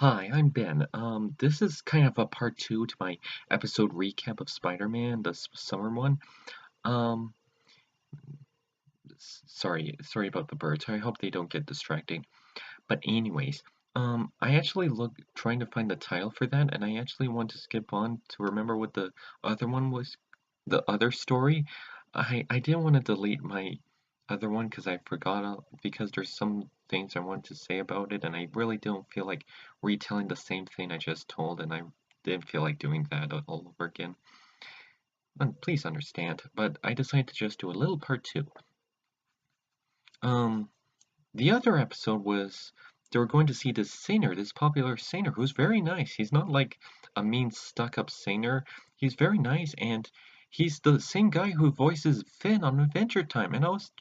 Hi, I'm Ben. This is kind of a part two to my episode recap of Spider-Man, the summer one. Um, sorry about the birds. I hope they don't get distracting. But anyways, I actually trying to find the title for that, and I actually want to skip on to remember what the other one was, the other story. I didn't want to delete my other one because I forgot because there's some things I wanted to say about it, and I really don't feel like retelling the same thing I just told, and I didn't feel like doing that all over again. And please understand, but I decided to just do a little part two. Um, The other episode was they were going to see this singer, this popular singer, who's very nice. He's not like a mean, stuck-up singer. He's very nice, and he's the same guy who voices Finn on Adventure Time. And I was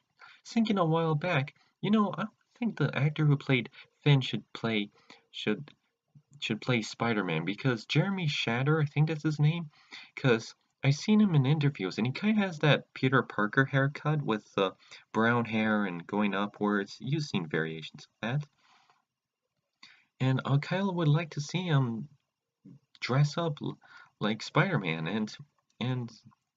thinking a while back, I think the actor who played Finn should should play Spider-Man because Jeremy Shatter, I think that's his name, because I've seen him in interviews and he kind of has that Peter Parker haircut with the brown hair and going upwards. You've seen variations of that. And I kind of would like to see him dress up like Spider-Man and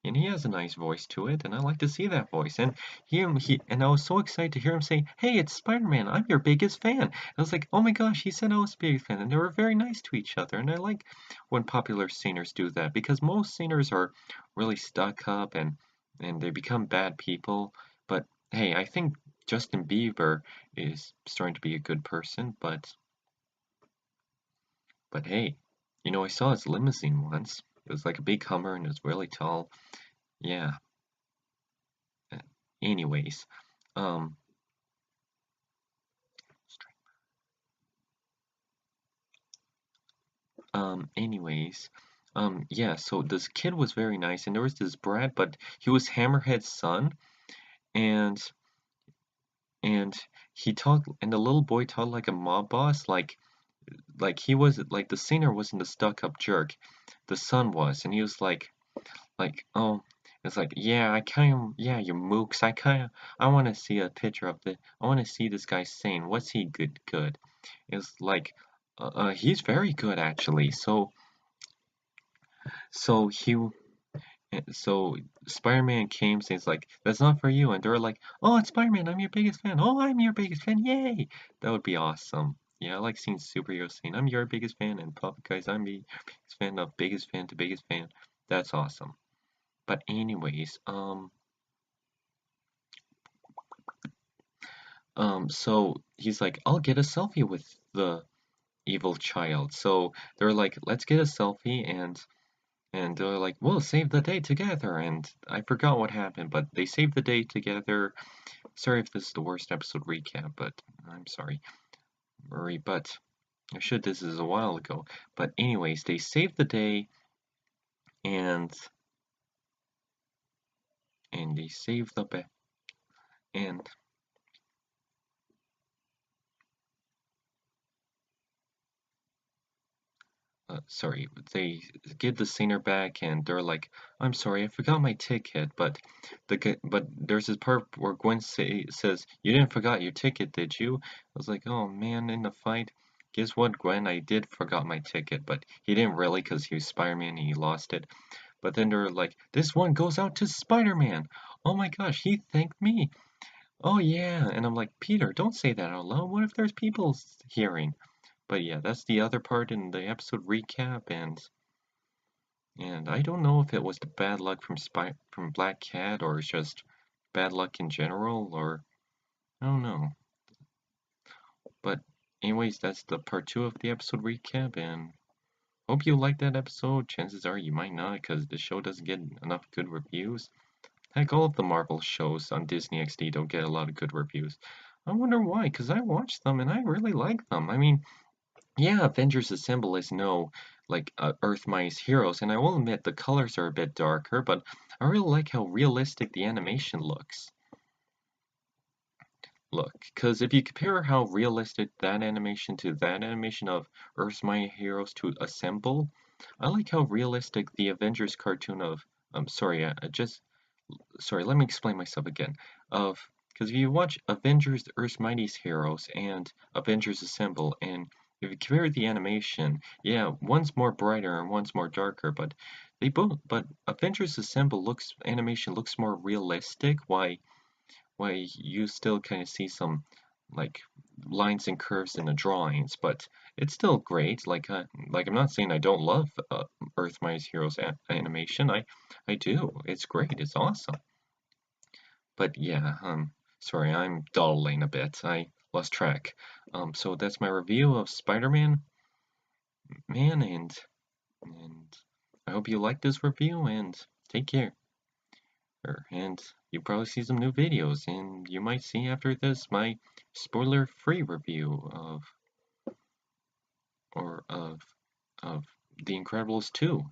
and he has a nice voice to it, and I like to see that voice. And I was so excited to hear him say, "Hey, it's Spider-Man. I'm your biggest fan." I was like, "Oh my gosh!" He said I was a big fan, and they were very nice to each other. And I like when popular singers do that because most singers are really stuck up and they become bad people. But hey, I think Justin Bieber is starting to be a good person, but hey, I saw his limousine once. It was like a big Hummer and it was really tall. Yeah. uh, Anyways, um, anyways, yeah. So this kid was very nice, and there was this Brad, but he was Hammerhead's son, and and he talked, and the little boy talked like a mob boss, like he was like the singer wasn't a stuck-up jerk, the son was, and he was like, it's like, yeah, yeah, you mooks, I want to see a picture of I want to see this guy sing. What's he good? It's like, he's very good actually. So he, so Spider-Man came, says like, that's not for you, and they're like, oh, it's Spider-Man, I'm your biggest fan. Oh, I'm your biggest fan, yay! That would be awesome. Yeah, I like seeing superheroes saying, I'm your biggest fan, and pop guys, I'm the biggest fan of biggest fan to biggest fan. That's awesome. But anyways, so he's like, I'll get a selfie with the evil child. So they're like, let's get a selfie, and they're like, we'll save the day together. And I forgot what happened, but they saved the day together. Sorry if this is the worst episode recap, but I'm sorry, Murray. But I should. This is a while ago. But anyways, they saved the day, and they saved the and sorry, they give the singer back and they're like, "I'm sorry, I forgot my ticket." But there's this part where says, "You didn't forgot your ticket, did you?" I was like, "Oh man!" In the fight, guess what, Gwen? I did forgot my ticket, but he didn't really because he was Spider-Man and he lost it. But then they're like, "This one goes out to Spider-Man." Oh my gosh, he thanked me. Oh yeah, and I'm like, Peter, don't say that out loud. What if there's people hearing? But yeah, that's the other part in the episode recap, and I don't know if it was the bad luck from Black Cat or it's just bad luck in general, or I don't know. But anyways, that's the part two of the episode recap, and hope you liked that episode. Chances are you might not, because the show doesn't get enough good reviews. Heck, all of the Marvel shows on Disney XD don't get a lot of good reviews. I wonder why, because I watched them and I really like them. I mean, yeah, Avengers Assemble is no Earth Mightiest Heroes, and I will admit the colors are a bit darker, but I really like how realistic the animation looks. Because if you compare how realistic that animation to that animation of Earth's Mighty Heroes to Assemble, I like how realistic the Avengers cartoon of sorry, sorry, let me explain myself again. Because if you watch Avengers Earth's Mightiest Heroes and Avengers Assemble, and if you compare the animation, yeah, one's more brighter and one's more darker, but but Avengers Assemble animation looks more realistic. Why you still kind of see some like lines and curves in the drawings, but it's still great. Like I'm not saying I don't love Earth Mightiest Heroes animation. I do. It's great. It's awesome. But yeah, sorry, I'm dawdling a bit. I lost track. So that's my review of Spider-Man, man, and I hope you like this review and take care. And you'll probably see some new videos, and you might see after this my spoiler-free review of or of The Incredibles 2.